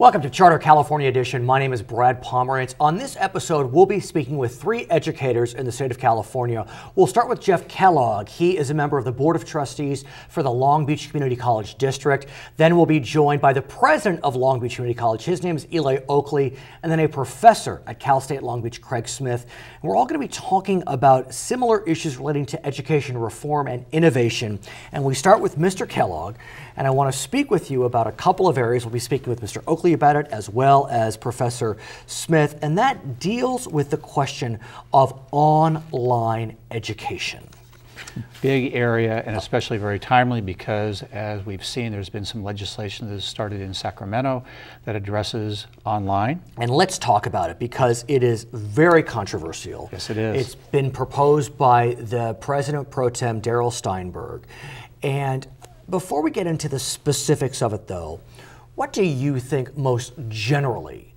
Welcome to Charter California Edition. My name is Brad Pomerance. On this episode, we'll be speaking with three educators in the state of California. We'll start with Jeff Kellogg. He is a member of the Board of Trustees for the Long Beach Community College District. Then we'll be joined by the president of Long Beach Community College. His name is Eloy Oakley, and then a professor at Cal State Long Beach, Craig Smith. And we're all going to be talking about similar issues relating to education reform and innovation. And we start with Mr. Kellogg, and I want to speak with you about a couple of areas. We'll be speaking with Mr. Oakley about it, as well as Professor Smith, and that deals with the question of online education. Big area, and especially very timely, because as we've seen, there's been some legislation that has started in Sacramento that addresses online. And let's talk about it, because it is very controversial. Yes, it is. It's been proposed by the President Pro Tem, Darrell Steinberg. And before we get into the specifics of it, though, what do you think most generally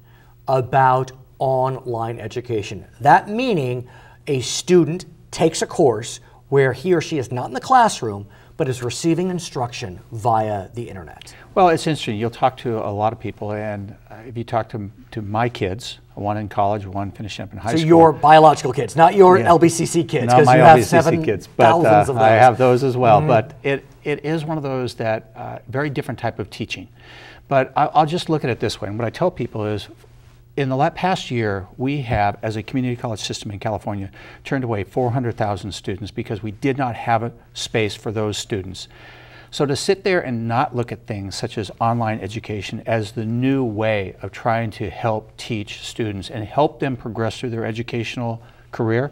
about online education? That meaning a student takes a course where he or she is not in the classroom, but is receiving instruction via the internet. Well, it's interesting. You'll talk to a lot of people, and if you talk to my kids, one in college, one finishing up in high school. So your biological kids, not your LBCC kids, because you have 7,000 of those. I have those as well, but it is one of those that very different type of teaching. But I'll just look at it this way, and what I tell people is, in the past year, we have, as a community college system in California, turned away 400,000 students because we did not have a space for those students. So to sit there and not look at things such as online education as the new way of trying to help teach students and help them progress through their educational career,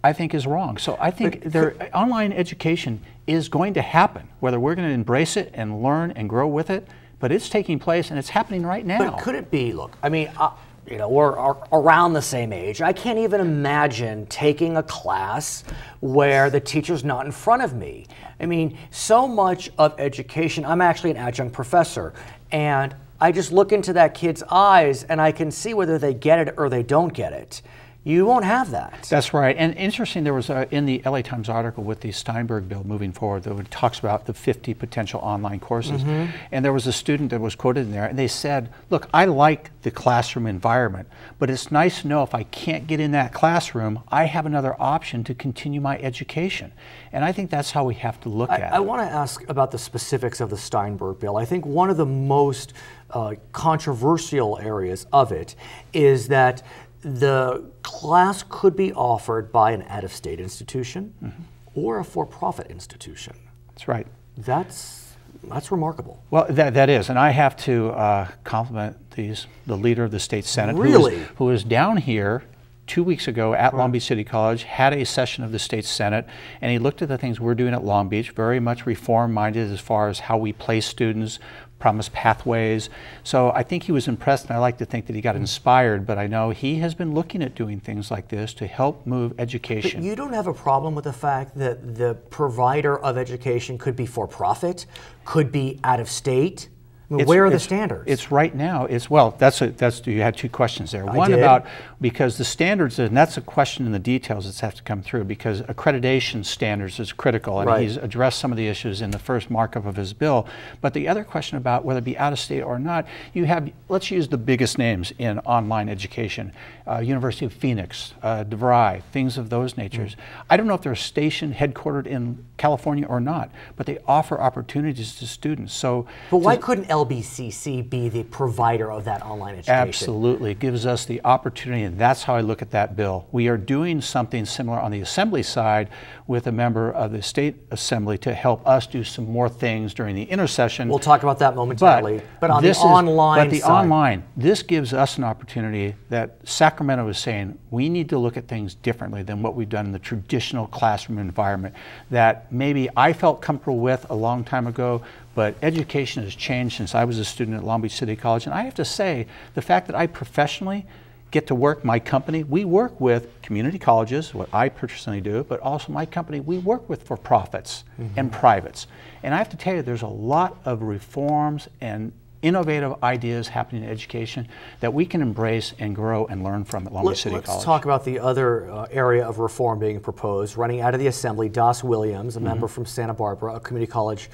I think is wrong. So I think online education is going to happen, whether we're going to embrace it and learn and grow with it, but it's taking place and it's happening right now. But could it be, look, I mean, you know, we're around the same age. I can't even imagine taking a class where the teacher's not in front of me. I mean, so much of education, I'm actually an adjunct professor, and I just look into that kid's eyes and I can see whether they get it or they don't get it. You won't have that. That's right. And interesting, there was in the LA Times article with the Steinberg bill moving forward, that talks about the 50 potential online courses. And there was a student that was quoted in there, and they said, look, I like the classroom environment, but it's nice to know if I can't get in that classroom, I have another option to continue my education. And I think that's how we have to look at it. I want to ask about the specifics of the Steinberg bill. I think one of the most controversial areas of it is that the class could be offered by an out-of-state institution or a for-profit institution. That's right. That's remarkable. Well, that is, and I have to compliment the leader of the state Senate, really? who was down here 2 weeks ago at Long Beach City College, had a session of the state Senate, and he looked at the things we're doing at Long Beach, very much reform-minded as far as how we place students, promise pathways. So I think he was impressed, and I like to think that he got inspired, but I know he has been looking at doing things like this to help move education. But you don't have a problem with the fact that the provider of education could be for-profit, could be out-of-state? I mean, where are the standards? It's right now. You had two questions there. One about, because the standards, and that's a question in the details that have to come through, because accreditation standards is critical, and he's addressed some of the issues in the first markup of his bill. But the other question about whether it be out of state or not, you have, let's use the biggest names in online education, University of Phoenix, DeVry, things of those natures. I don't know if they're stationed, headquartered in California or not, but they offer opportunities to students. So, but why couldn't LBCC be the provider of that online education? Absolutely. It gives us the opportunity, and that's how I look at that bill. We are doing something similar on the Assembly side with a member of the State Assembly to help us do some more things during the intersession. We'll talk about that momentarily. But on the online side, this gives us an opportunity that Sacramento is saying we need to look at things differently than what we've done in the traditional classroom environment that maybe I felt comfortable with a long time ago, but education has changed since I was a student at Long Beach City College. And I have to say, the fact that I professionally get to work, my company, we work with community colleges, what I personally do, but also my company, we work with for-profits and privates. And I have to tell you, there's a lot of reforms and innovative ideas happening in education that we can embrace and grow and learn from at Long Beach City College. Let's talk about the other area of reform being proposed. Running out of the Assembly, Das Williams, a member from Santa Barbara, a community college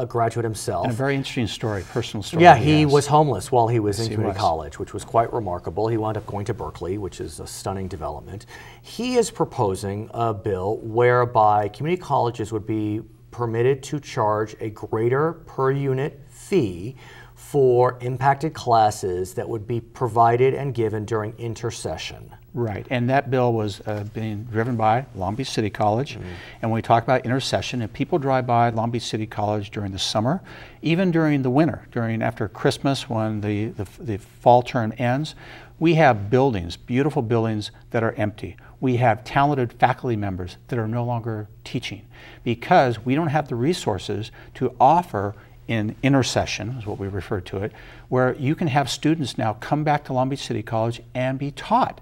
graduate himself. And a very interesting story, personal story. Yeah, he was homeless while he was in community was. college, which was quite remarkable. He wound up going to Berkeley, which is a stunning development. He is proposing a bill whereby community colleges would be permitted to charge a greater per unit fee for impacted classes that would be provided and given during intersession. Right, and that bill was being driven by Long Beach City College. And when we talk about intersession, if people drive by Long Beach City College during the summer, even during the winter, after Christmas when the fall term ends, we have buildings, beautiful buildings that are empty. We have talented faculty members that are no longer teaching because we don't have the resources to offer in intersession, is what we refer to it, where you can have students now come back to Long Beach City College and be taught.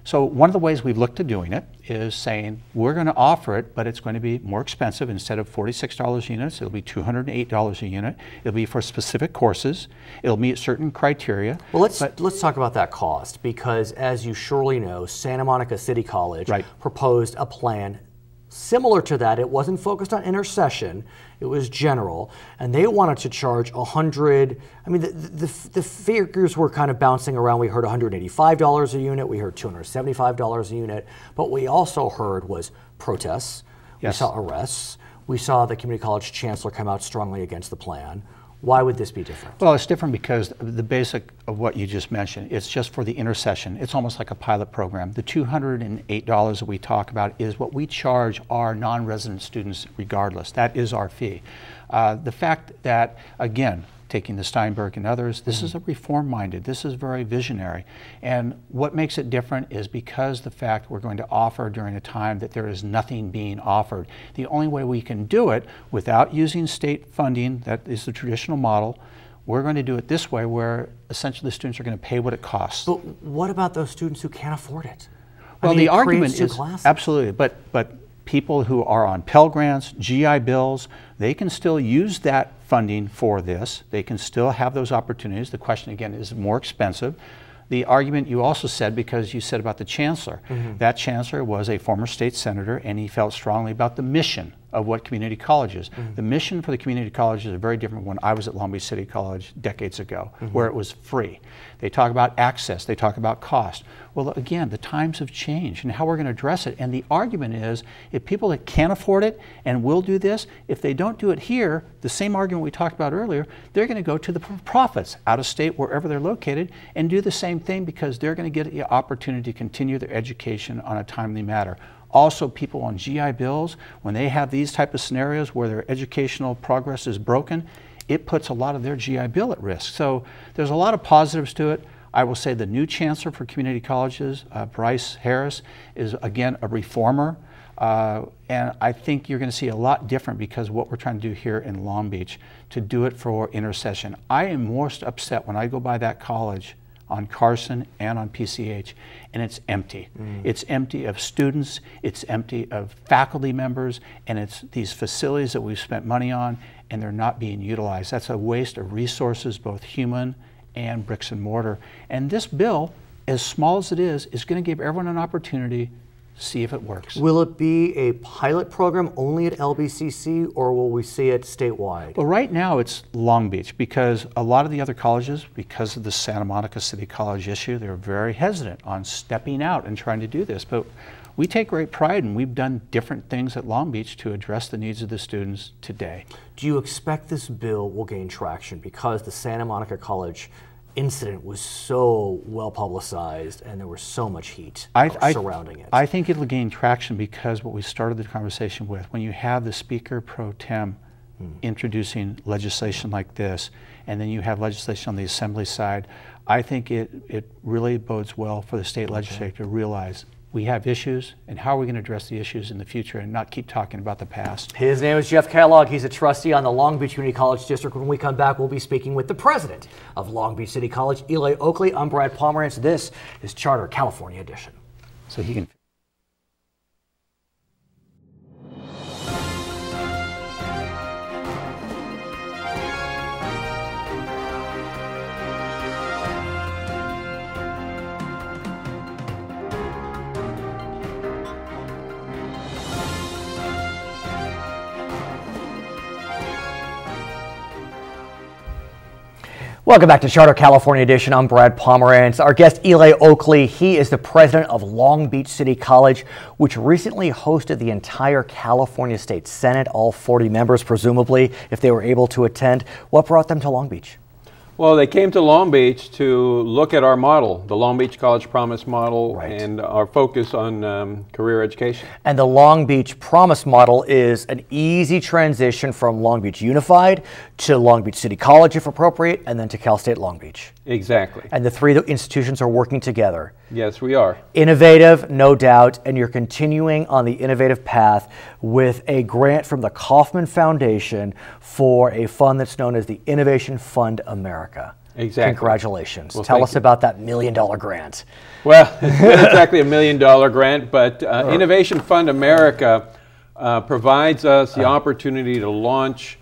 So one of the ways we've looked at doing it is saying we're going to offer it, but it's going to be more expensive. Instead of $46 a unit, it'll be $208 a unit. It'll be for specific courses. It'll meet certain criteria. Well, let's talk about that cost, because as you surely know, Santa Monica City College proposed a plan similar to that. It wasn't focused on intersession, it was general, and they wanted to charge $100. I mean, the figures were kind of bouncing around. We heard $185 a unit, we heard $275 a unit, but what we also heard was protests, we saw arrests, we saw the community college chancellor come out strongly against the plan. Why would this be different? Well, it's different because the basic of what you just mentioned, it's just for the intersession. It's almost like a pilot program. The $208 that we talk about is what we charge our non-resident students regardless. That is our fee. The fact that, again, taking the Steinberg and others, this is a reform-minded, this is very visionary. And what makes it different is because the fact we're going to offer during a time that there is nothing being offered. The only way we can do it without using state funding, that is the traditional model, we're going to do it this way where essentially the students are going to pay what it costs. But what about those students who can't afford it? Well, the argument is, absolutely, but people who are on Pell Grants, GI Bills, they can still use that funding for this. They can still have those opportunities. The question again is more expensive. The argument you also said, because you said about the chancellor, that chancellor was a former state senator and he felt strongly about the mission of what community college is. The mission for the community colleges is very different when I was at Long Beach City College decades ago, where it was free. They talk about access, they talk about cost. Well, again, the times have changed and how we're going to address it. And the argument is, if people that can't afford it and will do this, if they don't do it here, the same argument we talked about earlier, they're going to go to the profits out of state, wherever they're located, and do the same thing because they're going to get the opportunity to continue their education on a timely matter. Also, people on GI Bills, when they have these type of scenarios where their educational progress is broken, it puts a lot of their GI Bill at risk. So there's a lot of positives to it. I will say the new chancellor for community colleges, Bryce Harris, is again a reformer. And I think you're going to see a lot different because of what we're trying to do here in Long Beach to do it for intersession. I am most upset when I go by that college on Carson and on PCH, and it's empty. It's empty of students, it's empty of faculty members, and it's these facilities that we've spent money on, and they're not being utilized. That's a waste of resources, both human and bricks and mortar. And this bill, as small as it is going to give everyone an opportunity to see if it works. Will it be a pilot program only at LBCC, or will we see it statewide? Well, right now it's Long Beach because a lot of the other colleges, because of the Santa Monica City College issue, they're very hesitant on stepping out and trying to do this. But we take great pride, and we've done different things at Long Beach to address the needs of the students today. Do you expect this bill will gain traction because the Santa Monica College incident was so well publicized and there was so much heat surrounding it? I think it'll gain traction because what we started the conversation with, when you have the Speaker Pro Tem introducing legislation like this, and then you have legislation on the Assembly side, I think it really bodes well for the state legislature to realize we have issues, and how are we going to address the issues in the future and not keep talking about the past. His name is Jeff Kellogg. He's a trustee on the Long Beach Community College District. When we come back, we'll be speaking with the president of Long Beach City College, Eloy Oakley. I'm Brad Pomerance. This is Charter California Edition. So he can Welcome back to Charter California Edition. I'm Brad Pomerance. Our guest, Eloy Oakley, he is the president of Long Beach City College, which recently hosted the entire California State Senate, all 40 members, presumably, if they were able to attend. What brought them to Long Beach? Well, they came to Long Beach to look at our model, the Long Beach College Promise model, Right. and our focus on career education. And the Long Beach Promise model is an easy transition from Long Beach Unified to Long Beach City College, if appropriate, and then to Cal State Long Beach. Exactly. And the three institutions are working together. Yes, we are. Innovative, no doubt, and you're continuing on the innovative path with a grant from the Kauffman Foundation for a fund that's known as the Innovation Fund America. Exactly. Congratulations. Well, Tell us thank you. about that $1 million grant. Well, it's not exactly a $1 million grant, but Innovation Fund America provides us the opportunity to launch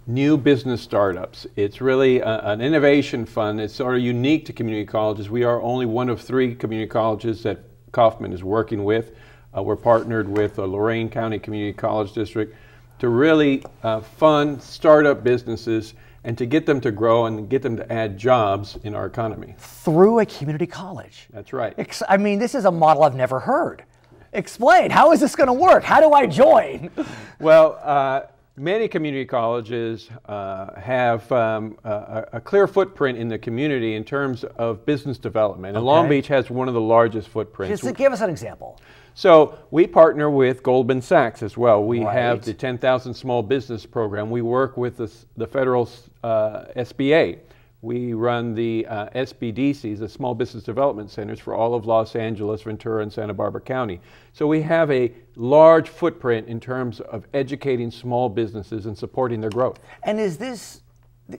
new business startups. It's really an innovation fund. It's sort of unique to community colleges. We are only one of 3 community colleges that Kauffman is working with. We're partnered with the Lorain County Community College District to really fund startup businesses and to get them to grow and get them to add jobs in our economy. Through a community college. That's right. I mean, this is a model I've never heard. Explain, how is this going to work? How do I join? Well, many community colleges have a clear footprint in the community in terms of business development. And Long Beach has one of the largest footprints. Just give us an example. So we partner with Goldman Sachs as well. We Right. have the 10,000 Small Business Program. We work with the federal SBA. We run the SBDCs, the Small Business Development Centers, for all of Los Angeles, Ventura, and Santa Barbara County. So we have a large footprint in terms of educating small businesses and supporting their growth. And is this,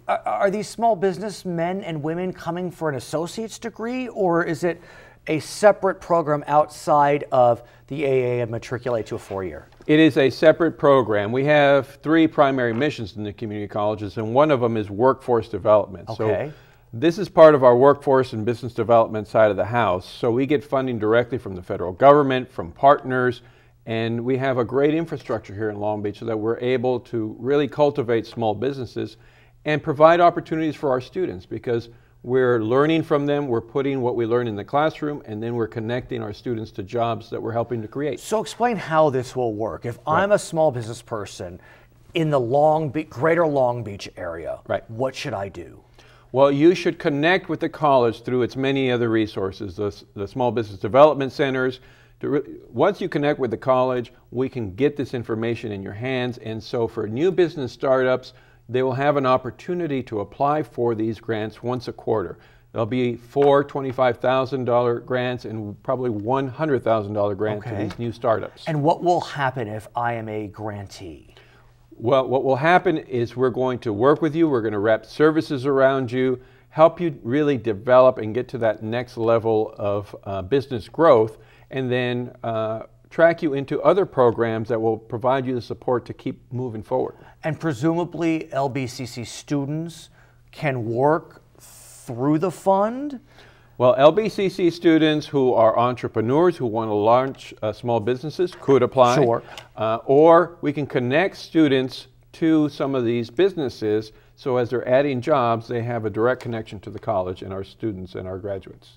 are these small business men and women coming for an associate's degree, or is it a separate program outside of the AA and matriculate to a 4-year? It is a separate program. We have 3 primary missions in the community colleges, and one of them is workforce development. Okay. So this is part of our workforce and business development side of the house. So we get funding directly from the federal government, from partners, and we have a great infrastructure here in Long Beach so that we're able to really cultivate small businesses and provide opportunities for our students, because we're learning from them, we're putting what we learn in the classroom, and then we're connecting our students to jobs that we're helping to create. So explain how this will work. If I'm a small business person in the greater Long Beach area, Right. what should I do? Well, you should connect with the college through its many other resources, the Small Business Development Centers. Once you connect with the college, we can get this information in your hands, and so for new business startups, they will have an opportunity to apply for these grants once a quarter. There'll be 4 $25,000 grants and probably $100,000 grants to these new startups. And what will happen if I am a grantee? Well, what will happen is we're going to work with you, we're going to wrap services around you, help you really develop and get to that next level of business growth, and then track you into other programs that will provide you the support to keep moving forward. And presumably LBCC students can work through the fund? Well, LBCC students who are entrepreneurs who want to launch small businesses could apply. Sure. Or we can connect students to some of these businesses, so as they're adding jobs, they have a direct connection to the college and our students and our graduates.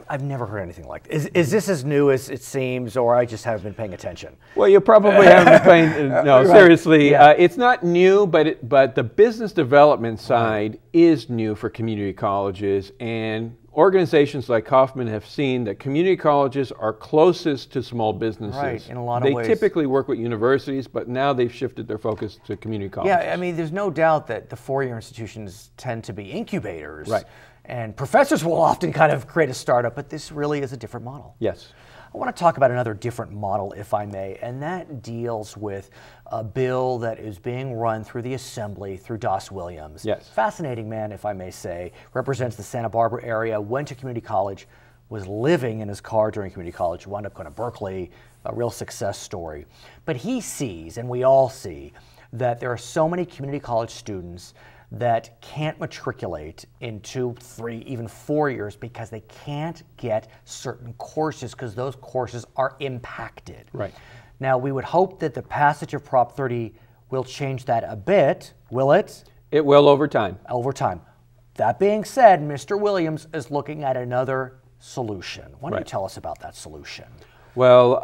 I've never heard anything like this. Is this as new as it seems, or I just haven't been paying attention? Well, you probably haven't been paying, no, Right. seriously. Yeah. It's not new, but the business development side is new for community colleges, and organizations like Kauffman have seen that community colleges are closest to small businesses. Right, in a lot of ways. They typically work with universities, but now they've shifted their focus to community colleges. Yeah, I mean, there's no doubt that the 4-year institutions tend to be incubators. Right. And professors will often kind of create a startup, but this really is a different model. Yes. I want to talk about another different model, if I may, and that deals with a bill that is being run through the Assembly through Doss Williams. Yes. Fascinating man, if I may say, represents the Santa Barbara area, went to community college, was living in his car during community college, wound up going to Berkeley, a real success story. But he sees, and we all see, that there are so many community college students that can't matriculate in 2, 3, even 4 years because they can't get certain courses because those courses are impacted. Right. Now, we would hope that the passage of Prop 30 will change that a bit. Will it? It will over time. Over time. That being said, Mr. Williams is looking at another solution. Why don't you Right. tell us about that solution? Well,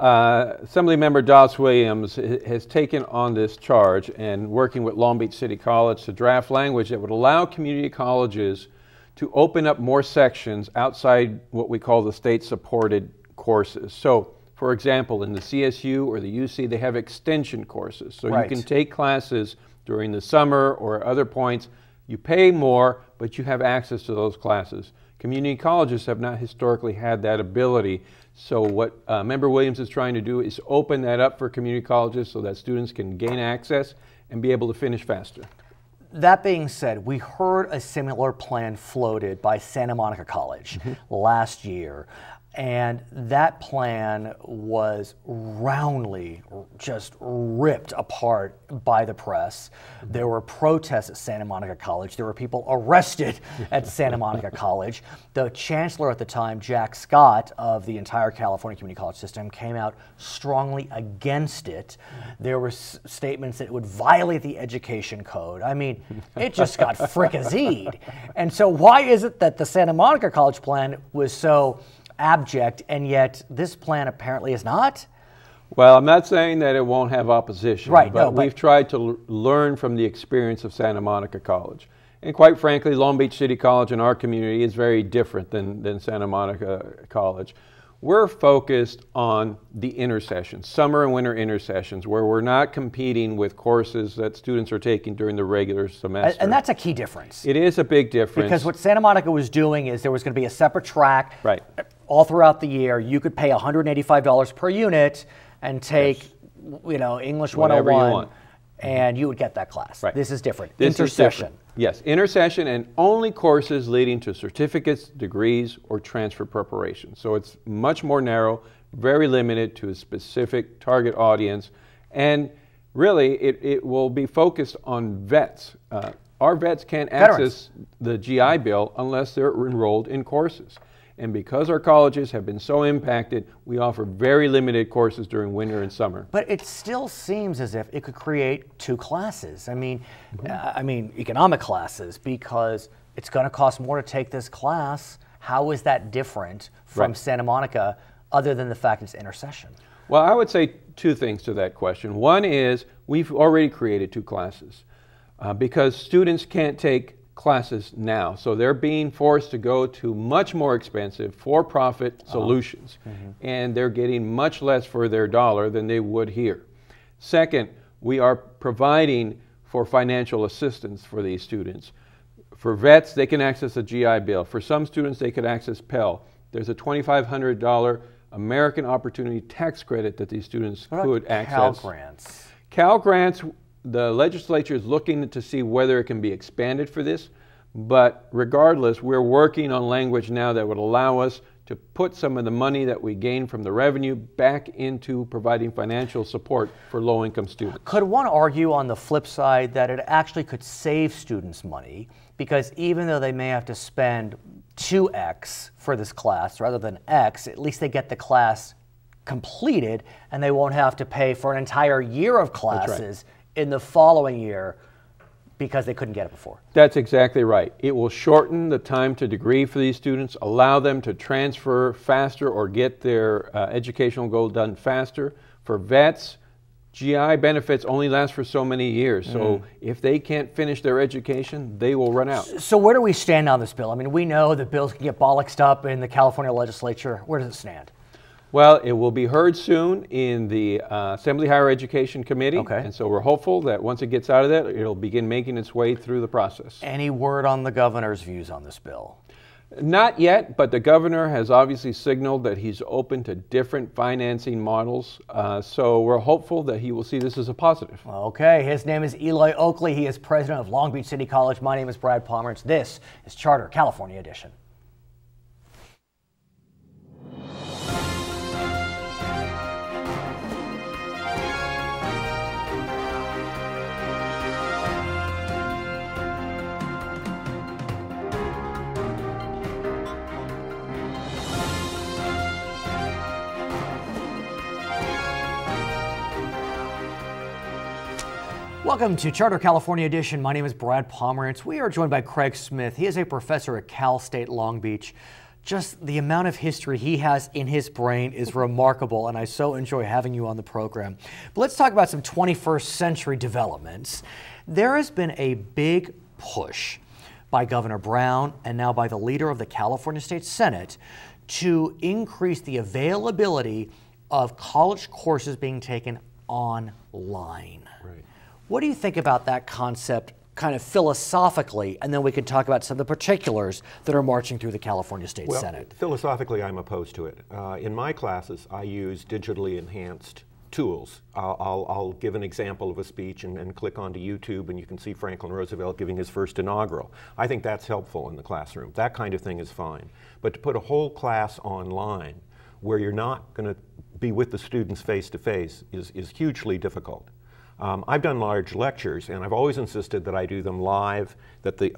Assemblymember Doss Williams has taken on this charge and working with Long Beach City College to draft language that would allow community colleges to open up more sections outside what we call the state-supported courses. So, for example, in the CSU or the UC, they have extension courses. So Right. you can take classes during the summer or other points. You pay more, but you have access to those classes. Community colleges have not historically had that ability. So what Member Williams is trying to do is open that up for community colleges so that students can gain access and be able to finish faster. That being said, we heard a similar plan floated by Santa Monica College last year, and that plan was roundly just ripped apart by the press. There were protests at Santa Monica College. There were people arrested at Santa Monica College. The chancellor at the time, Jack Scott, of the entire California community college system, came out strongly against it. There were statements that it would violate the education code. I mean, it just got fricasseed. And so why is it that the Santa Monica College plan was so abject, and yet this plan apparently is not? Well, I'm not saying that it won't have opposition, Right, but no, but we've tried to learn from the experience of Santa Monica College. And quite frankly, Long Beach City College in our community is very different than Santa Monica College. We're focused on the intersessions, summer and winter intersessions, where we're not competing with courses that students are taking during the regular semester. And that's a key difference. It is a big difference. Because what Santa Monica was doing is there was going to be a separate track. Right. All throughout the year. You could pay $185 per unit and take, English Whatever 101, you want. and you would get that class. Right. This is different. This is Intersession. different. Yes, intersession and only courses leading to certificates, degrees, or transfer preparation. So it's much more narrow, very limited to a specific target audience, and really it will be focused on vets. Our vets can't access the GI Bill unless they're enrolled in courses. And because our colleges have been so impacted, we offer very limited courses during winter and summer. But it still seems as if it could create two classes. I mean, economic classes, because it's going to cost more to take this class. How is that different from Santa Monica, other than the fact it's intersession? Well, I would say two things to that question. One is we've already created two classes because students can't take classes now. So they're being forced to go to much more expensive for-profit solutions, and they're getting much less for their dollar than they would here. Second, we are providing for financial assistance for these students. For vets, they can access a GI Bill. For some students, they could access Pell. There's a $2,500 American Opportunity Tax Credit that these students could access. Cal grants. Cal grants, the legislature is looking to see whether it can be expanded for this, but regardless, we're working on language now that would allow us to put some of the money that we gain from the revenue back into providing financial support for low-income students. Could one argue on the flip side that it actually could save students money, because even though they may have to spend 2x for this class rather than x, at least they get the class completed and they won't have to pay for an entire year of classes in the following year because they couldn't get it before. That's exactly right. It will shorten the time to degree for these students, allow them to transfer faster or get their educational goal done faster. For vets, GI benefits only last for so many years. So if they can't finish their education, they will run out. So where do we stand on this bill? I mean, we know that bills can get bollocksed up in the California legislature. Where does it stand? Well, it will be heard soon in the Assembly Higher Education Committee, Okay. and so we're hopeful that once it gets out of that, it'll begin making its way through the process. Any word on the governor's views on this bill? Not yet, but the governor has obviously signaled that he's open to different financing models, so we're hopeful that he will see this as a positive. Okay, his name is Eloy Oakley. He is president of Long Beach City College. My name is Brad Pomerance. This is Charter California Edition. Welcome to Charter California Edition. My name is Brad Pomerance. We are joined by Craig Smith. He is a professor at Cal State Long Beach. Just the amount of history he has in his brain is remarkable, and I so enjoy having you on the program. But let's talk about some 21st century developments. There has been a big push by Governor Brown and now by the leader of the California State Senate to increase the availability of college courses being taken online. Right. What do you think about that concept kind of philosophically, and then we can talk about some of the particulars that are marching through the California State Senate? Philosophically, I'm opposed to it. In my classes, I use digitally enhanced tools. I'll give an example of a speech and click onto YouTube, and you can see Franklin Roosevelt giving his first inaugural. I think that's helpful in the classroom. That kind of thing is fine. But to put a whole class online where you're not going to be with the students face to face is hugely difficult. I've done large lectures, and I've always insisted that I do them live, that the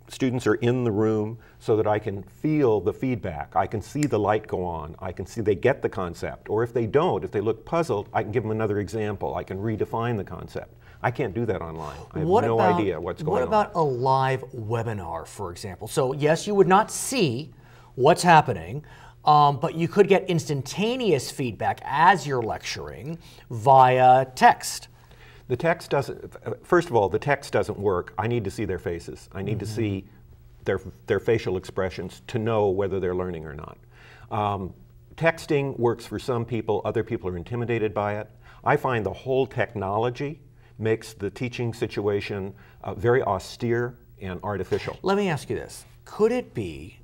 students are in the room so that I can feel the feedback. I can see the light go on. I can see they get the concept. Or if they don't, if they look puzzled, I can give them another example. I can redefine the concept. I can't do that online. I have no idea what's going on. What about a live webinar, for example? So yes, you would not see what's happening, but you could get instantaneous feedback as you're lecturing via text. The text doesn't, first of all, the text doesn't work. I need to see their faces. I need to see their facial expressions to know whether they're learning or not. Texting works for some people, other people are intimidated by it. I find the whole technology makes the teaching situation very austere and artificial. Let me ask you this. Could it be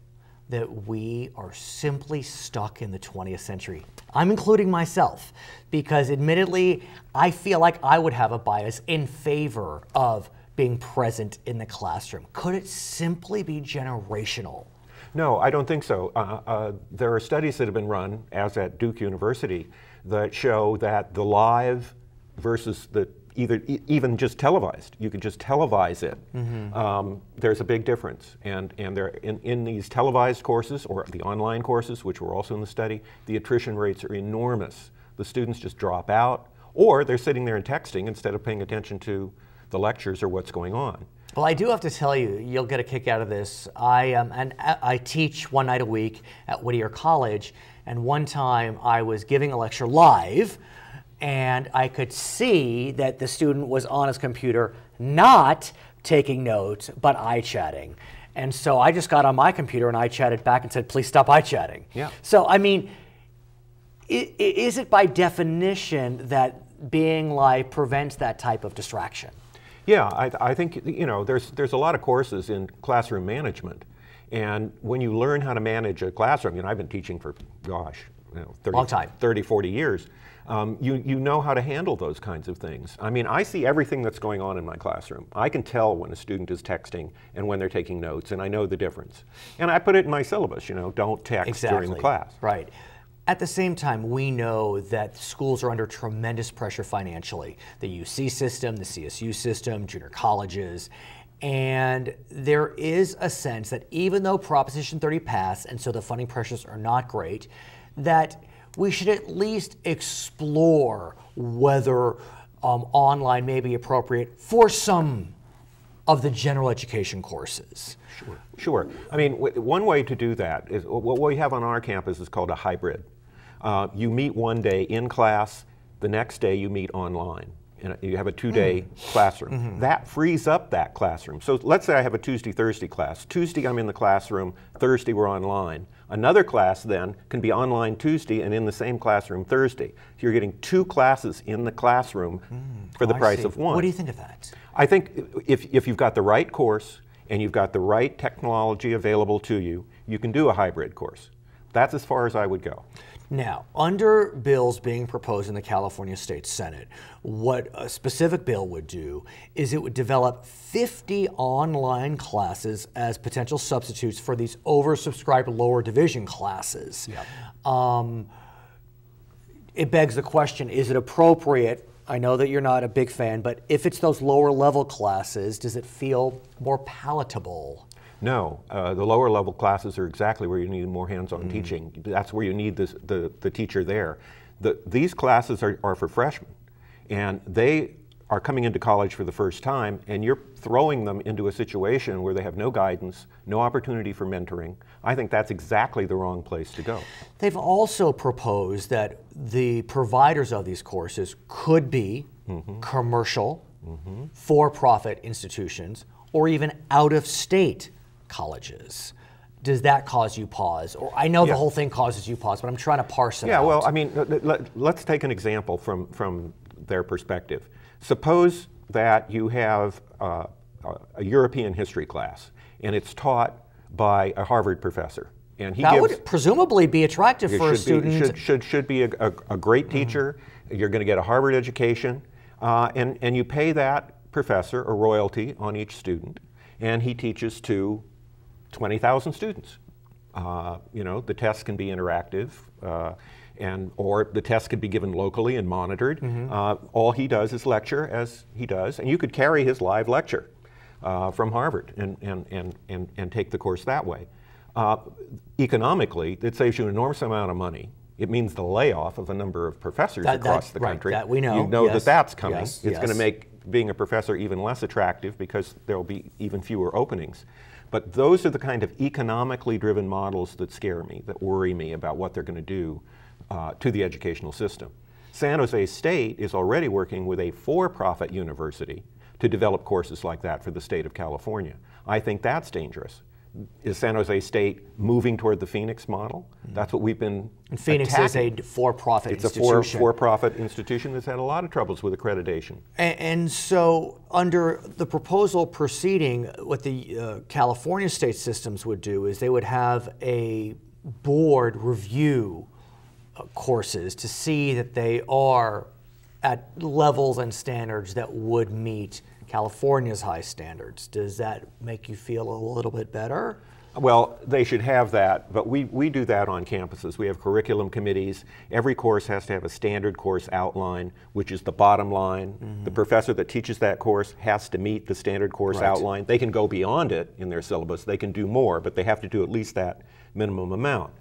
that we are simply stuck in the 20th century? I'm including myself, because admittedly, I feel like I would have a bias in favor of being present in the classroom. Could it simply be generational? No, I don't think so. There are studies that have been run, as at Duke University, that show that the live versus the even just televised, you could just televise it. There's a big difference, and there in these televised courses or the online courses, which were also in the study, the attrition rates are enormous. The students just drop out, or they're sitting there and texting instead of paying attention to the lectures or what's going on. Well, I do have to tell you, you'll get a kick out of this. I teach one night a week at Whittier College, and one time I was giving a lecture live, and I could see that the student was on his computer not taking notes, but eye-chatting. And so I just got on my computer and eye-chatted back and said, please stop eye-chatting. Yeah. So, I mean, is it by definition that being live prevents that type of distraction? Yeah, I think, you know, there's a lot of courses in classroom management. And when you learn how to manage a classroom, you know, I've been teaching for, gosh, you know, 30, 40 years. You know how to handle those kinds of things. I mean, I see everything that's going on in my classroom. I can tell when a student is texting and when they're taking notes, and I know the difference. And I put it in my syllabus, you know, don't text during the class. Right. At the same time, we know that schools are under tremendous pressure financially. The UC system, the CSU system, junior colleges, and there is a sense that even though Proposition 30 passed, and so the funding pressures are not great, that we should at least explore whether online may be appropriate for some of the general education courses. Sure. I mean, one way to do that is what we have on our campus is called a hybrid. You meet one day in class, the next day you meet online. And you have a two-day classroom. That frees up that classroom. So let's say I have a Tuesday, Thursday class. Tuesday I'm in the classroom, Thursday we're online. Another class then can be online Tuesday and in the same classroom Thursday. So you're getting two classes in the classroom for the price of one. What do you think of that? I think if you've got the right course and you've got the right technology available to you, you can do a hybrid course. That's as far as I would go. Now, under bills being proposed in the California State Senate, what a specific bill would do is it would develop 50 online classes as potential substitutes for these oversubscribed lower division classes. Yep. It begs the question, is it appropriate? I know that you're not a big fan, but if it's those lower level classes, does it feel more palatable? No, the lower level classes are exactly where you need more hands-on teaching. That's where you need the teacher there. These classes are for freshmen, and they are coming into college for the first time, and you're throwing them into a situation where they have no guidance, no opportunity for mentoring. I think that's exactly the wrong place to go. They've also proposed that the providers of these courses could be commercial, for-profit institutions, or even out-of-state colleges. Does that cause you pause? Or I know the whole thing causes you pause, but I'm trying to parse it out. Yeah, well, I mean, let's take an example from their perspective. Suppose that you have a European history class, and it's taught by a Harvard professor. And he would presumably be attractive for a student. Should be a great teacher. You're going to get a Harvard education, and you pay that professor a royalty on each student, and he teaches to 20,000 students. You know, the tests can be interactive, or the tests could be given locally and monitored. All he does is lecture as he does, and you could carry his live lecture from Harvard and take the course that way. Economically, it saves you an enormous amount of money. It means the layoff of a number of professors across the country. That we know. You know that that's coming. Yes, it's going to make being a professor even less attractive because there will be even fewer openings. But those are the kind of economically driven models that scare me, that worry me about what they're going to do to the educational system. San Jose State is already working with a for-profit university to develop courses like that for the state of California. I think that's dangerous. Is San Jose State moving toward the Phoenix model? That's what we've been And Phoenix attacking. is a for-profit It's institution. a for-profit institution that's had a lot of troubles with accreditation. And so under the proposal proceeding, what the California state systems would do is they would have a board review courses to see that they are at levels and standards that would meet California's high standards. Does that make you feel a little bit better? Well, they should have that, but we do that on campuses. We have curriculum committees. Every course has to have a standard course outline, which is the bottom line. The professor that teaches that course has to meet the standard course outline. They can go beyond it in their syllabus. They can do more, but they have to do at least that minimum amount.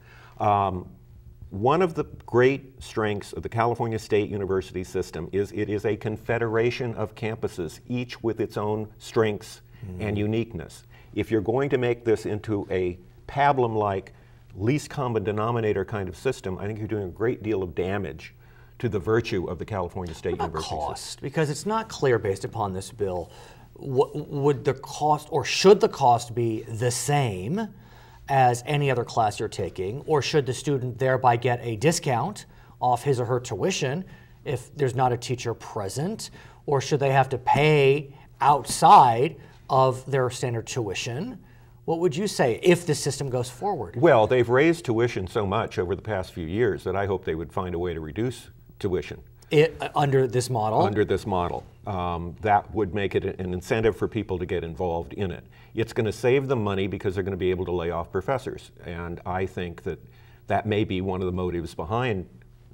One of the great strengths of the California State University system is it is a confederation of campuses, each with its own strengths and uniqueness. If you're going to make this into a pablum-like, least common denominator kind of system, I think you're doing a great deal of damage to the virtue of the California State University Cost, because it's not clear based upon this bill, would the cost, or should the cost be the same as any other class you're taking, or should the student thereby get a discount off his or her tuition if there's not a teacher present, or should they have to pay outside of their standard tuition? What would you say if the system goes forward? Well, they've raised tuition so much over the past few years that I hope they would find a way to reduce tuition. Under this model? Under this model. That would make it an incentive for people to get involved in it. It's going to save them money because they're going to be able to lay off professors. And I think that that may be one of the motives behind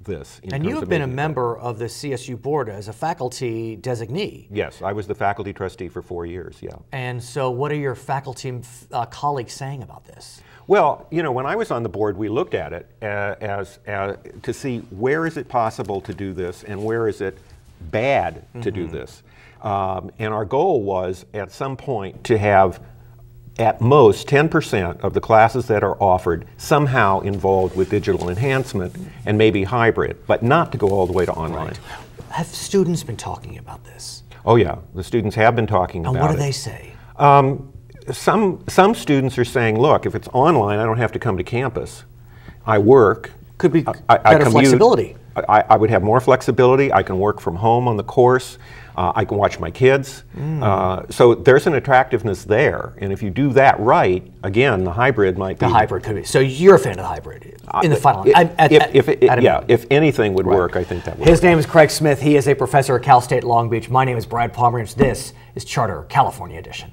this. And you have been a member of the CSU board as a faculty designee. Yes, I was the faculty trustee for 4 years, yeah. And so what are your faculty colleagues saying about this? Well, you know, when I was on the board, we looked at it as to see where is it possible to do this and where is it bad to do this. And our goal was at some point to have at most 10% of the classes that are offered somehow involved with digital enhancement and maybe hybrid, but not to go all the way to online. Right. Have students been talking about this? Oh yeah, the students have been talking about it. And what do they say? Some students are saying, look, if it's online, I don't have to come to campus. I work. Could be I better commute. flexibility. I would have more flexibility. I can work from home on the course. I can watch my kids. So there's an attractiveness there. And if you do that right, again, the hybrid might be. The hybrid could be. So you're a fan of the hybrid in the final. If anything would work, I think that would. His name is Craig Smith. He is a professor at Cal State Long Beach. My name is Brad Pomerance. This is Charter California Edition.